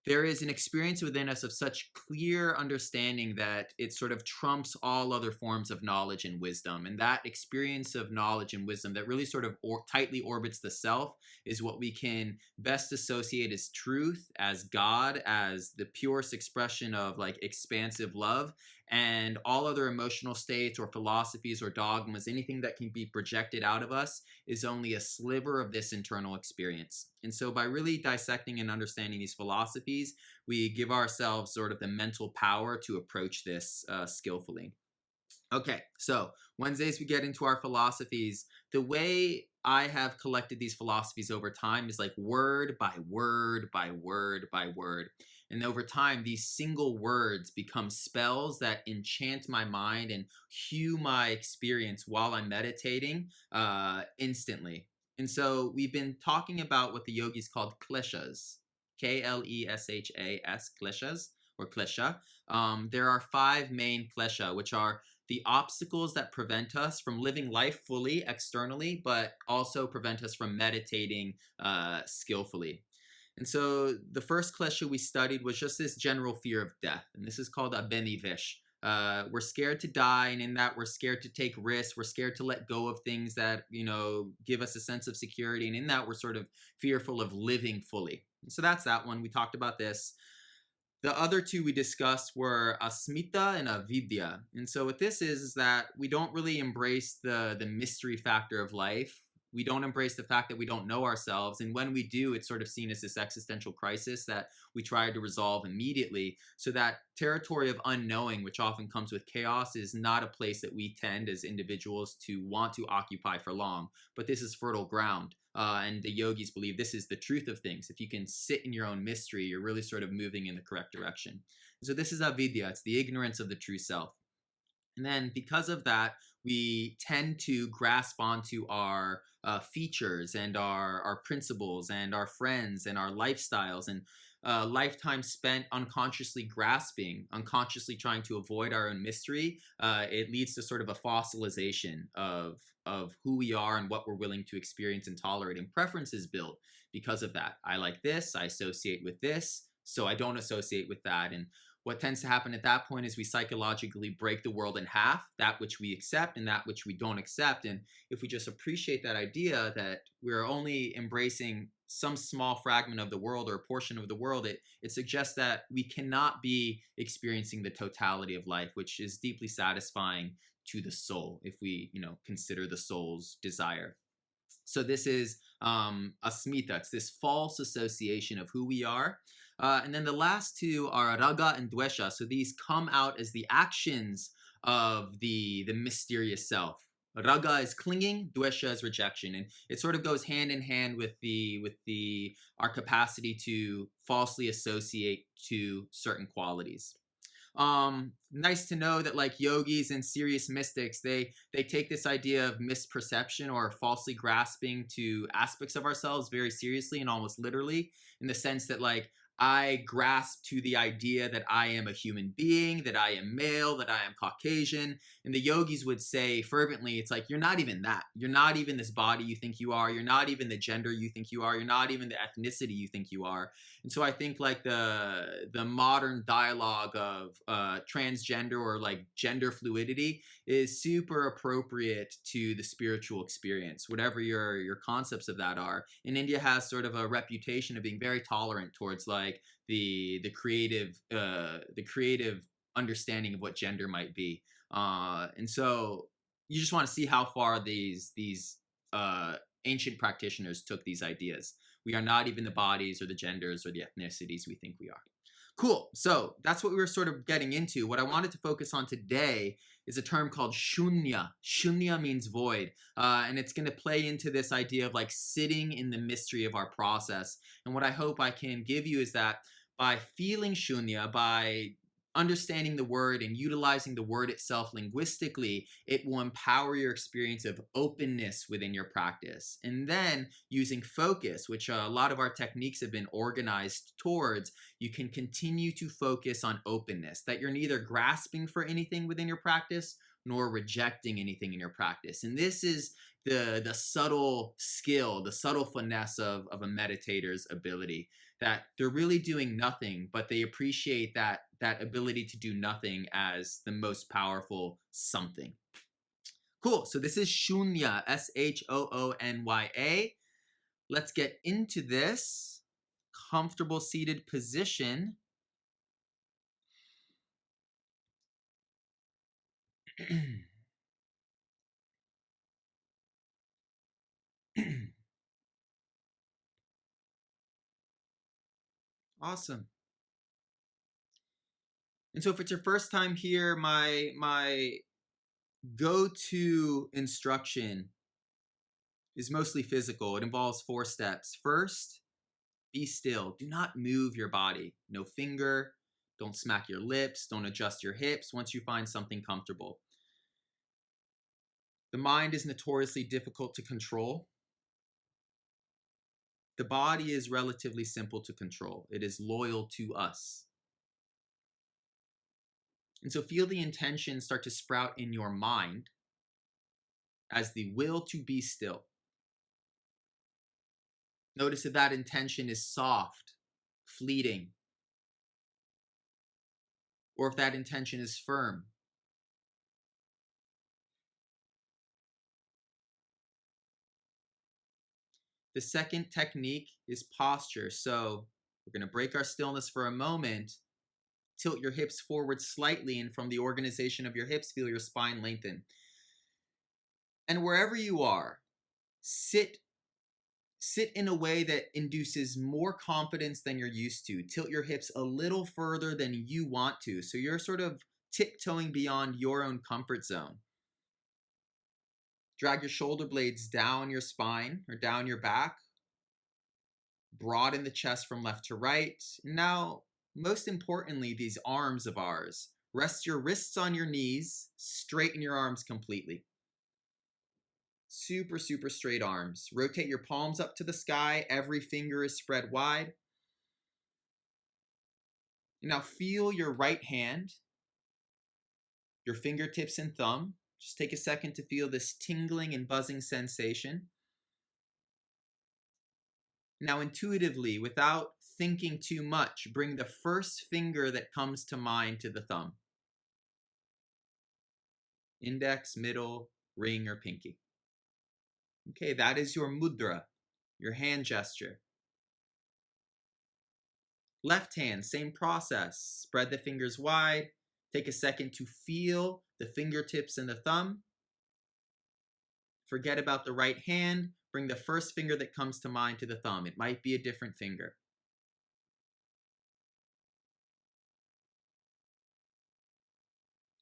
there is an experience within us of such clear understanding that it sort of trumps all other forms of knowledge and wisdom. And that experience of knowledge and wisdom that really sort of tightly orbits the self is what we can best associate as truth, as God, as the purest expression of like expansive love. And all other emotional states or philosophies or dogmas, anything that can be projected out of us, is only a sliver of this internal experience. And so, by really dissecting and understanding these philosophies, we give ourselves sort of the mental power to approach this skillfully. Okay, so Wednesdays we get into our philosophies. The way I have collected these philosophies over time is like word by word by word by word. And over time, these single words become spells that enchant my mind and hue my experience while I'm meditating instantly. And so we've been talking about what the yogis called kleshas, Kleshas, kleshas or klesha. There are five main klesha, which are the obstacles that prevent us from living life fully externally, but also prevent us from meditating skillfully. And so the first klesha we studied was just this general fear of death, and this is called abenivish. We're scared to die, and in that we're scared to take risks. We're scared to let go of things that give us a sense of security, and in that we're sort of fearful of living fully. And so that's that one. We talked about this. The other two we discussed were asmita and avidya. And so what this is that we don't really embrace the mystery factor of life. We don't embrace the fact that we don't know ourselves. And when we do, it's sort of seen as this existential crisis that we try to resolve immediately. So that territory of unknowing, which often comes with chaos, is not a place that we tend as individuals to want to occupy for long. But this is fertile ground. And the yogis believe this is the truth of things. If you can sit in your own mystery, you're really sort of moving in the correct direction. So this is avidya. It's the ignorance of the true self. And then because of that, we tend to grasp onto our features and our principles and our friends and our lifestyles, and lifetime spent unconsciously grasping, unconsciously trying to avoid our own mystery. It leads to sort of a fossilization of who we are and what we're willing to experience and tolerate, and preferences build because of that. I like this, I associate with this, so I don't associate with that. And what tends to happen at that point is we psychologically break the world in half, that which we accept and that which we don't accept. And if we just appreciate that idea that we're only embracing some small fragment of the world or a portion of the world, it suggests that we cannot be experiencing the totality of life, which is deeply satisfying to the soul if we, consider the soul's desire. So this is asmita. It's this false association of who we are. And then the last two are raga and dvesha. So these come out as the actions of the mysterious self. Raga is clinging, dvesha is rejection, and it sort of goes hand in hand with our capacity to falsely associate to certain qualities. Nice to know that like yogis and serious mystics, they take this idea of misperception or falsely grasping to aspects of ourselves very seriously and almost literally, in the sense that like I grasp to the idea that I am a human being, that I am male, that I am Caucasian. And the yogis would say fervently, it's like, you're not even that. You're not even this body you think you are. You're not even the gender you think you are. You're not even the ethnicity you think you are. And so I think like the modern dialogue of transgender or like gender fluidity is super appropriate to the spiritual experience, whatever your concepts of that are. And India has sort of a reputation of being very tolerant towards like the creative understanding of what gender might be. And so you just want to see how far these ancient practitioners took these ideas. We are not even the bodies or the genders or the ethnicities we think we are. Cool. So that's what we were sort of getting into. What I wanted to focus on today is a term called Shoonya. Shoonya means void. And it's going to play into this idea of like sitting in the mystery of our process. And what I hope I can give you is that by feeling Shoonya, by understanding the word and utilizing the word itself linguistically, it will empower your experience of openness within your practice. And then using focus, which a lot of our techniques have been organized towards, you can continue to focus on openness, that you're neither grasping for anything within your practice nor rejecting anything in your practice. And this is the subtle skill, the subtle finesse of a meditator's ability, that they're really doing nothing, but they appreciate that ability to do nothing as the most powerful something. Cool. So this is Shoonya, Shoonya. Let's get into this comfortable seated position. Awesome. And so if it's your first time here, my go-to instruction is mostly physical. It involves 4 steps. First, be still. Do not move your body. No finger. Don't smack your lips. Don't adjust your hips once you find something comfortable. The mind is notoriously difficult to control. The body is relatively simple to control. It is loyal to us. And so feel the intention start to sprout in your mind as the will to be still. Notice if that intention is soft, fleeting, or if that intention is firm. The second technique is posture. So we're going to break our stillness for a moment. Tilt your hips forward slightly, and from the organization of your hips, feel your spine lengthen. And wherever you are, sit in a way that induces more confidence than you're used to. Tilt your hips a little further than you want to. So you're sort of tiptoeing beyond your own comfort zone. Drag your shoulder blades down your spine or down your back. Broaden the chest from left to right. Now, most importantly, these arms of ours. Rest your wrists on your knees. Straighten your arms completely. Super, super straight arms. Rotate your palms up to the sky. Every finger is spread wide. Now feel your right hand, your fingertips and thumb. Just take a second to feel this tingling and buzzing sensation. Now intuitively, without thinking too much, bring the first finger that comes to mind to the thumb. Index, middle, ring, or pinky. Okay, that is your mudra, your hand gesture. Left hand, same process. Spread the fingers wide. Take a second to feel the fingertips and the thumb. Forget about the right hand. Bring the first finger that comes to mind to the thumb. It might be a different finger.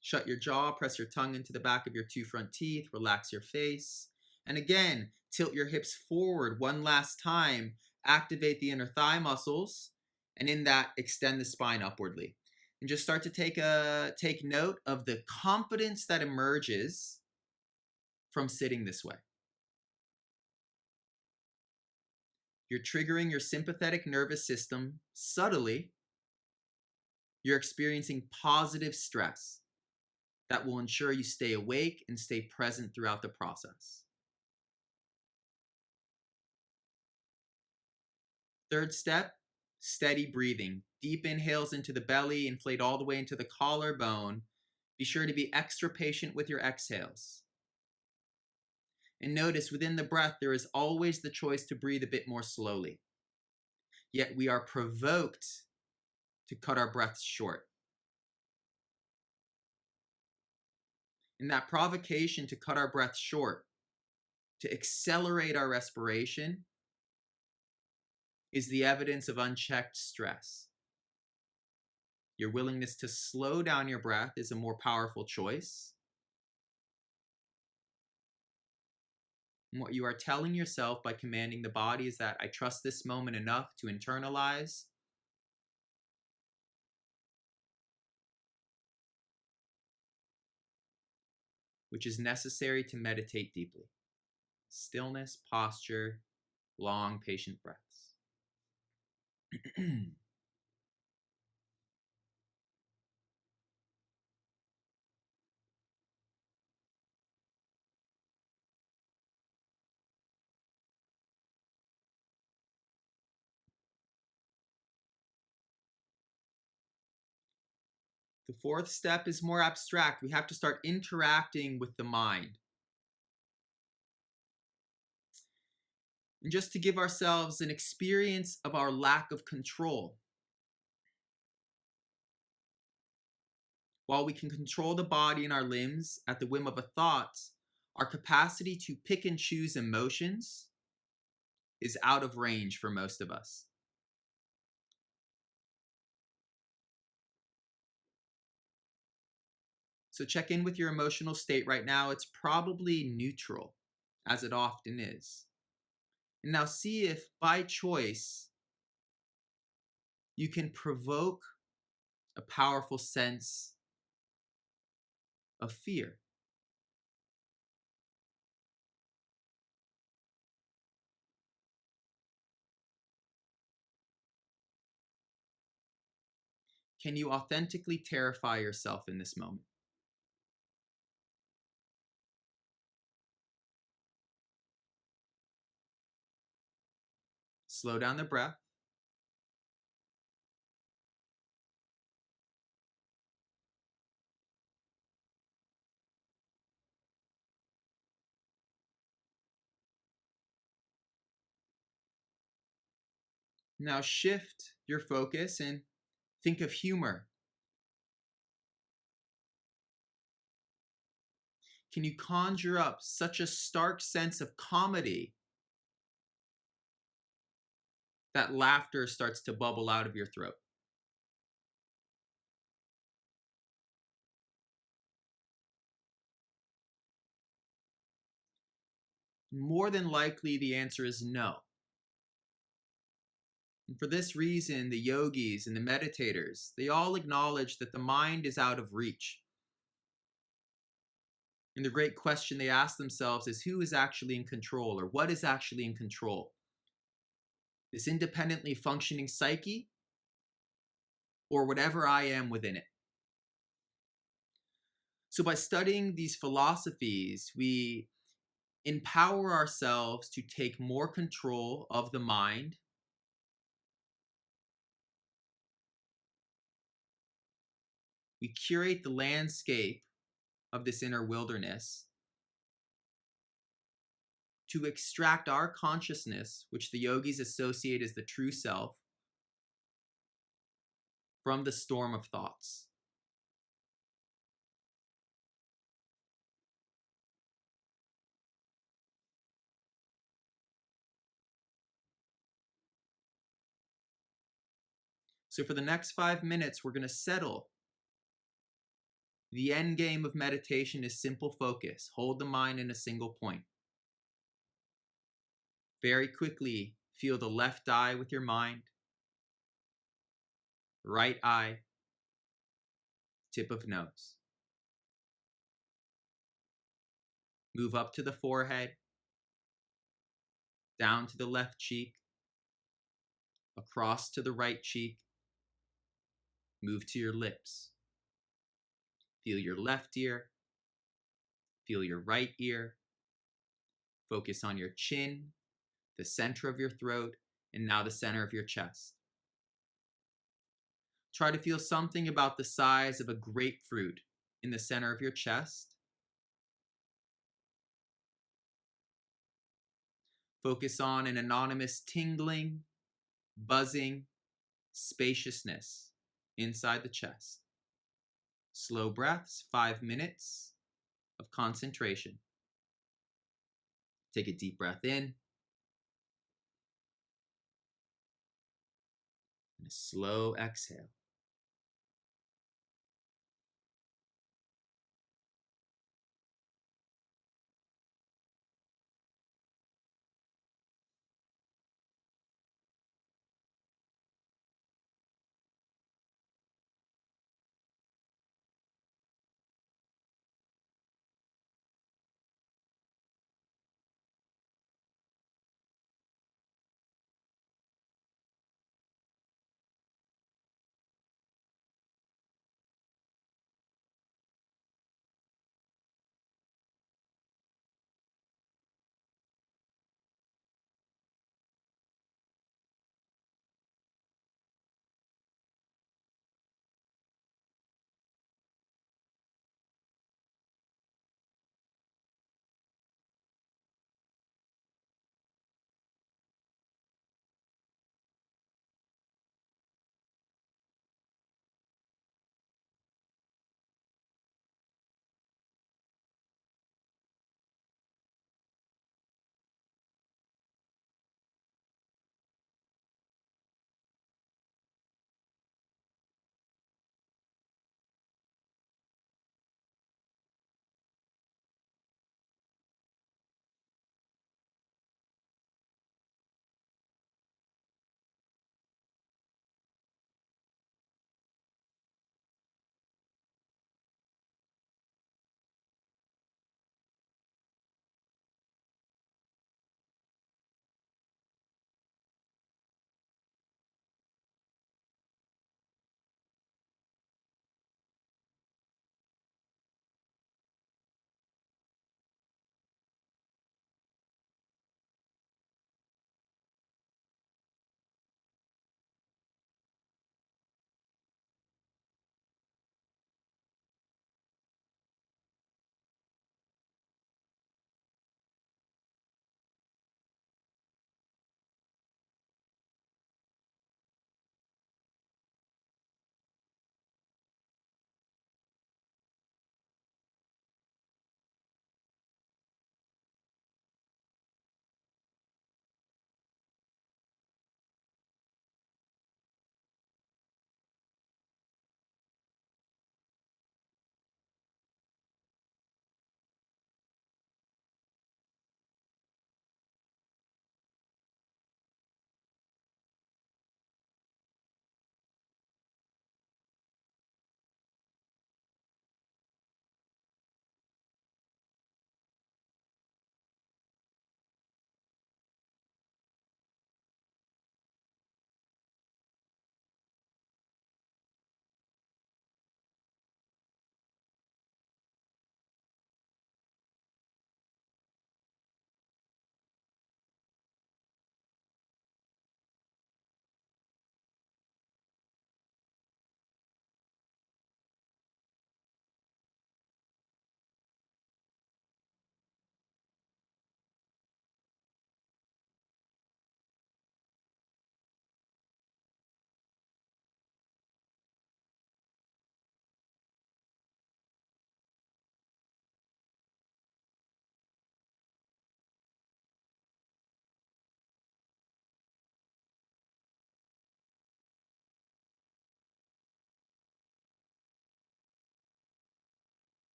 Shut your jaw, press your tongue into the back of your 2 front teeth, relax your face. And again, tilt your hips forward one last time. Activate the inner thigh muscles, and in that, extend the spine upwardly. And just start to take note of the confidence that emerges from sitting this way. You're triggering your sympathetic nervous system subtly. You're experiencing positive stress that will ensure you stay awake and stay present throughout the process. Third step, steady breathing. Deep inhales into the belly, inflate all the way into the collarbone. Be sure to be extra patient with your exhales. And notice within the breath, there is always the choice to breathe a bit more slowly. Yet we are provoked to cut our breaths short. And that provocation to cut our breath short, to accelerate our respiration, is the evidence of unchecked stress. Your willingness to slow down your breath is a more powerful choice. And what you are telling yourself by commanding the body is that I trust this moment enough to internalize, which is necessary to meditate deeply. Stillness, posture, long, patient breaths. The fourth step is more abstract. We have to start interacting with the mind. And just to give ourselves an experience of our lack of control. While we can control the body and our limbs at the whim of a thought, our capacity to pick and choose emotions is out of range for most of us. So check in with your emotional state right now. It's probably neutral, as it often is. And now see if by choice you can provoke a powerful sense of fear. Can you authentically terrify yourself in this moment? Slow down the breath. Now shift your focus and think of humor. Can you conjure up such a stark sense of comedy that laughter starts to bubble out of your throat? More than likely, the answer is no. And for this reason, the yogis and the meditators, they all acknowledge that the mind is out of reach. And the great question they ask themselves is who is actually in control, or what is actually in control? This independently functioning psyche, or whatever I am within it? So by studying these philosophies, we empower ourselves to take more control of the mind. We curate the landscape of this inner wilderness to extract our consciousness, which the yogis associate as the true self, from the storm of thoughts. So for the next 5 minutes, we're going to settle. The end game of meditation is simple focus. Hold the mind in a single point. Very quickly, feel the left eye with your mind, right eye, tip of nose. Move up to the forehead, down to the left cheek, across to the right cheek. Move to your lips. Feel your left ear, feel your right ear. Focus on your chin, the center of your throat, and now the center of your chest. Try to feel something about the size of a grapefruit in the center of your chest. Focus on an anonymous tingling, buzzing, spaciousness inside the chest. Slow breaths, 5 minutes of concentration. Take a deep breath in and a slow exhale.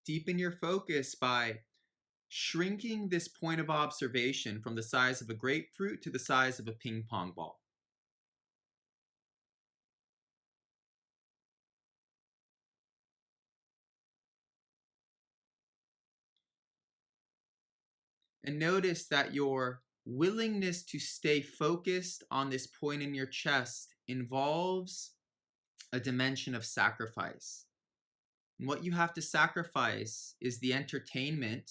Deepen your focus by shrinking this point of observation from the size of a grapefruit to the size of a ping pong ball. And notice that your willingness to stay focused on this point in your chest involves a dimension of sacrifice. And what you have to sacrifice is the entertainment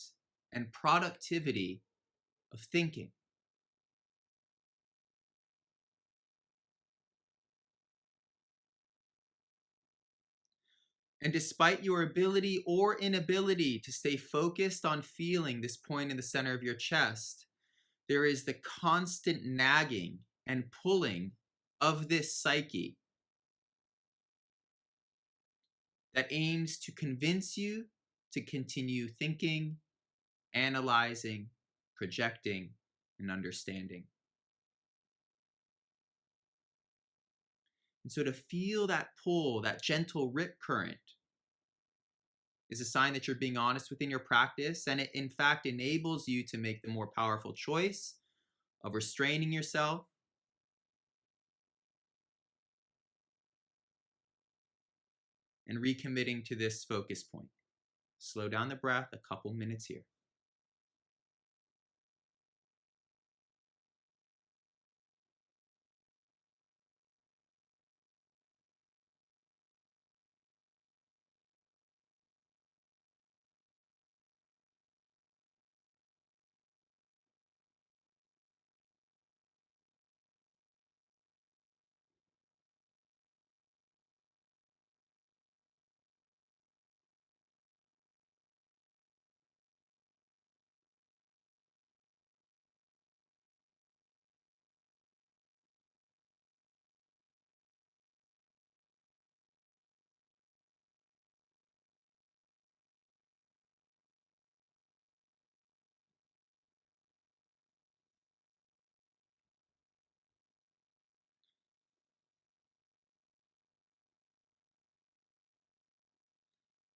and productivity of thinking. And despite your ability or inability to stay focused on feeling this point in the center of your chest, there is the constant nagging and pulling of this psyche that aims to convince you to continue thinking, analyzing, projecting, and understanding. And so to feel that pull, that gentle rip current, is a sign that you're being honest within your practice, and it in fact enables you to make the more powerful choice of restraining yourself and recommitting to this focus point. Slow down the breath a couple minutes here.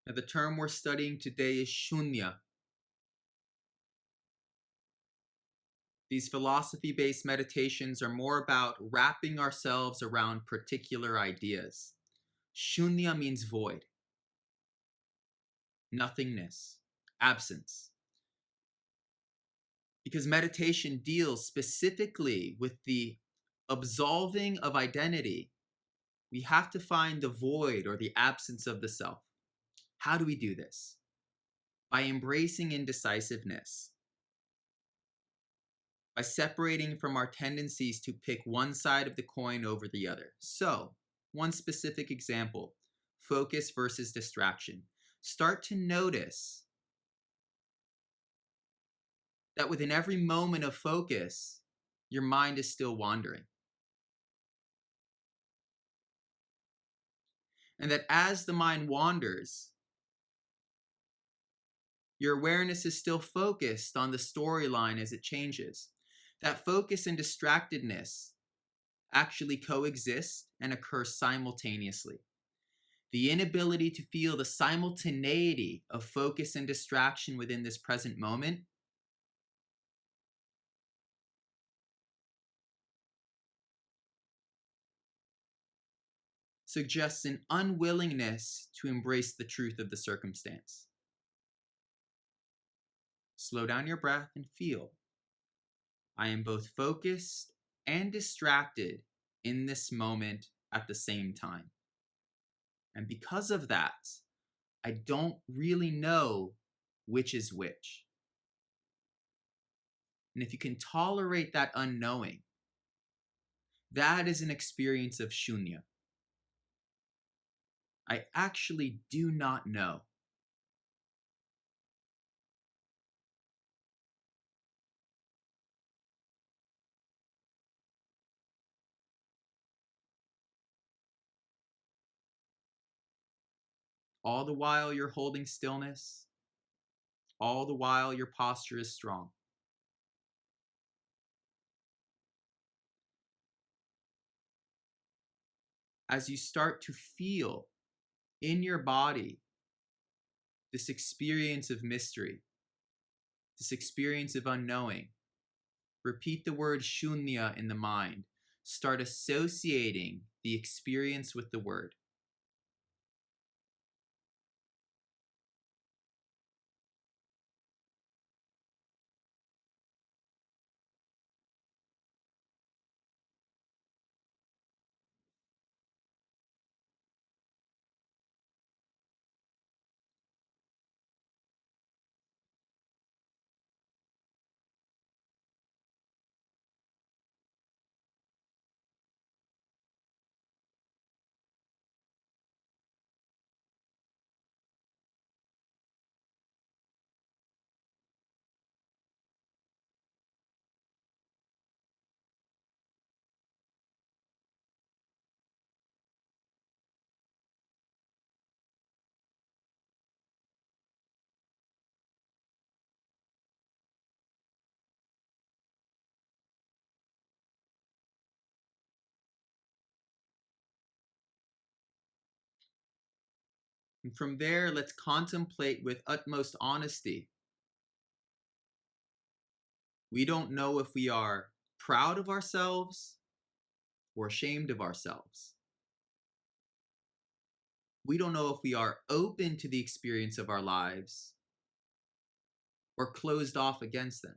Now, the term we're studying today is Shoonya. These philosophy-based meditations are more about wrapping ourselves around particular ideas. Shunya means void, nothingness, absence. Because meditation deals specifically with the absolving of identity, we have to find the void or the absence of the self. How do we do this? By embracing indecisiveness, by separating from our tendencies to pick one side of the coin over the other. So, one specific example, focus versus distraction. Start to notice that within every moment of focus, your mind is still wandering. And that as the mind wanders, your awareness is still focused on the storyline as it changes. That focus and distractedness actually coexist and occur simultaneously. The inability to feel the simultaneity of focus and distraction within this present moment suggests an unwillingness to embrace the truth of the circumstance. Slow down your breath and feel. I am both focused and distracted in this moment at the same time. And because of that, I don't really know which is which. And if you can tolerate that unknowing, that is an experience of shunya. I actually do not know. All the while you're holding stillness, all the while your posture is strong. As you start to feel in your body this experience of mystery, this experience of unknowing. Repeat the word Shoonya in the mind. Start associating the experience with the word. And from there, let's contemplate with utmost honesty. We don't know if we are proud of ourselves or ashamed of ourselves. We don't know if we are open to the experience of our lives or closed off against them.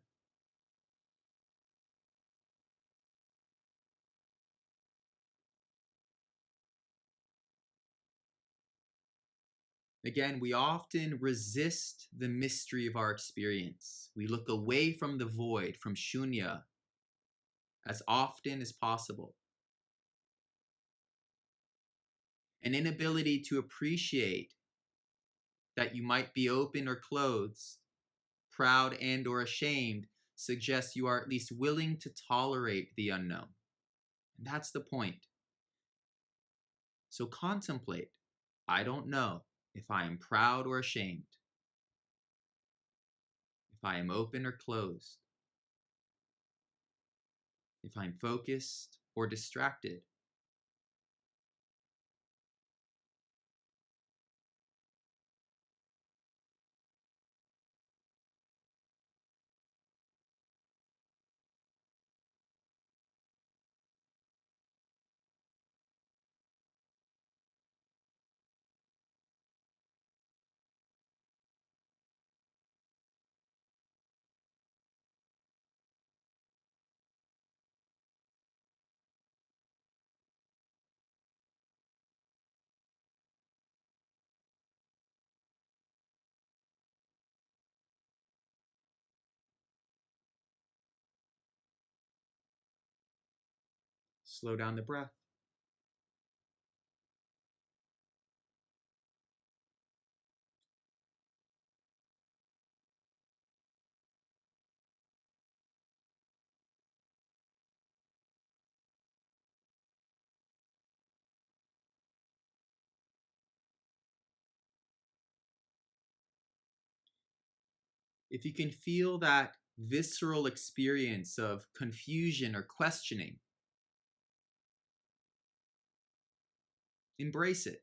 Again, we often resist the mystery of our experience. We look away from the void, from Shoonya, as often as possible. An inability to appreciate that you might be open or closed, proud and or ashamed, suggests you are at least willing to tolerate the unknown. And that's the point. So contemplate. I don't know if I am proud or ashamed, if I am open or closed, if I'm focused or distracted. Slow down the breath. If you can feel that visceral experience of confusion or questioning, embrace it.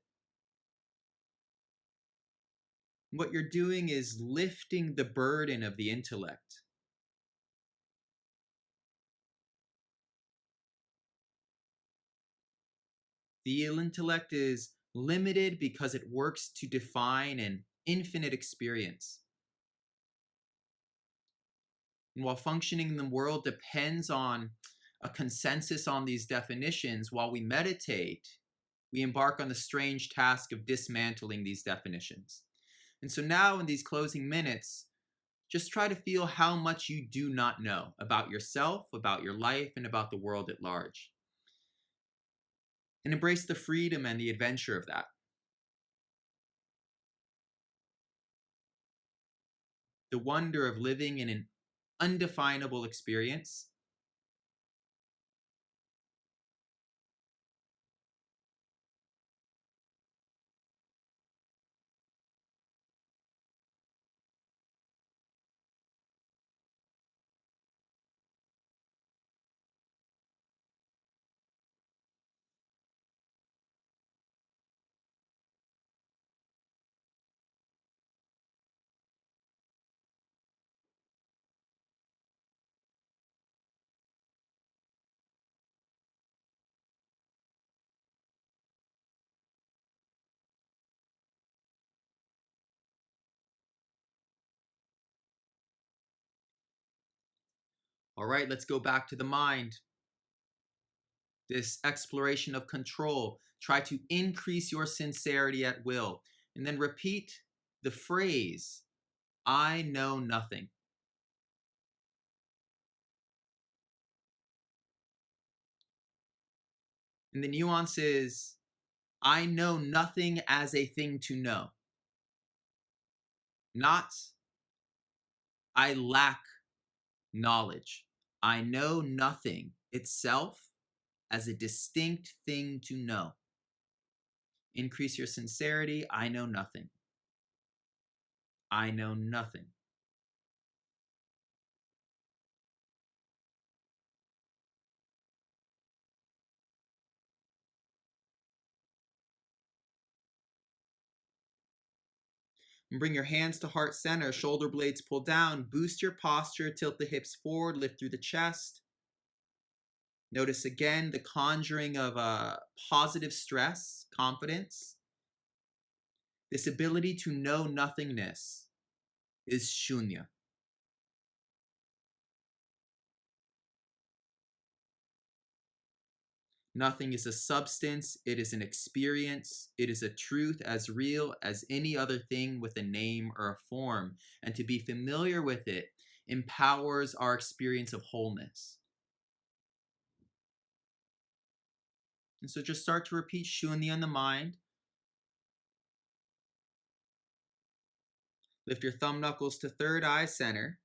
What you're doing is lifting the burden of the intellect. The intellect is limited because it works to define an infinite experience. And while functioning in the world depends on a consensus on these definitions, while we meditate, we embark on the strange task of dismantling these definitions. And so now in these closing minutes, just try to feel how much you do not know about yourself, about your life, and about the world at large. And embrace the freedom and the adventure of that. The wonder of living in an undefinable experience. All right, let's go back to the mind. This exploration of control. Try to increase your sincerity at will. And then repeat the phrase, I know nothing. And the nuance is, I know nothing as a thing to know. Not, I lack knowledge. I know nothing itself as a distinct thing to know. Increase your sincerity. I know nothing. I know nothing. And bring your hands to heart center, shoulder blades pull down, boost your posture, tilt the hips forward, lift through the chest. Notice again the conjuring of positive stress, confidence. This ability to know nothingness is Shoonya. Nothing is a substance, it is an experience, it is a truth as real as any other thing with a name or a form. And to be familiar with it empowers our experience of wholeness. And so just start to repeat Shoonya in the mind. Lift your thumb knuckles to third eye center.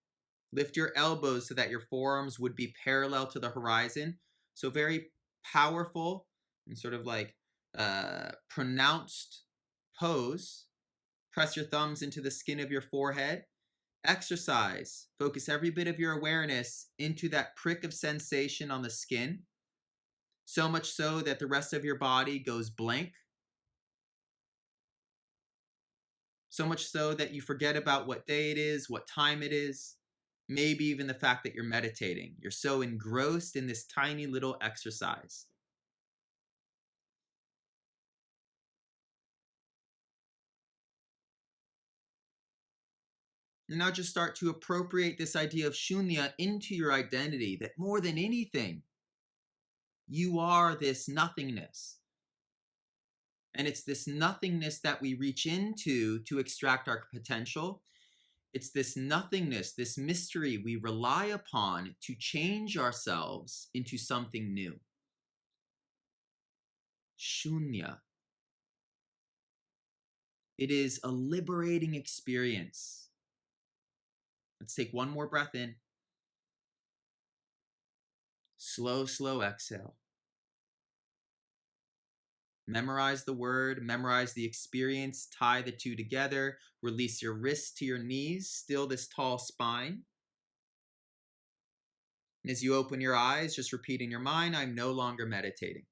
Lift your elbows so that your forearms would be parallel to the horizon. So very powerful and sort of like pronounced pose. Press your thumbs into the skin of your forehead. Exercise. Focus every bit of your awareness into that prick of sensation on the skin. So much so that the rest of your body goes blank. So much so that you forget about what day it is, what time it is, maybe even the fact that you're meditating. You're so engrossed in this tiny little exercise. And now just start to appropriate this idea of Shoonya into your identity, that more than anything, you are this nothingness. And it's this nothingness that we reach into to extract our potential. It's this nothingness, this mystery we rely upon to change ourselves into something new. Shoonya. It is a liberating experience. Let's take one more breath in. Slow, slow exhale. Memorize the word, memorize the experience, tie the two together, release your wrists to your knees, still this tall spine. And as you open your eyes, just repeat in your mind, I'm no longer meditating.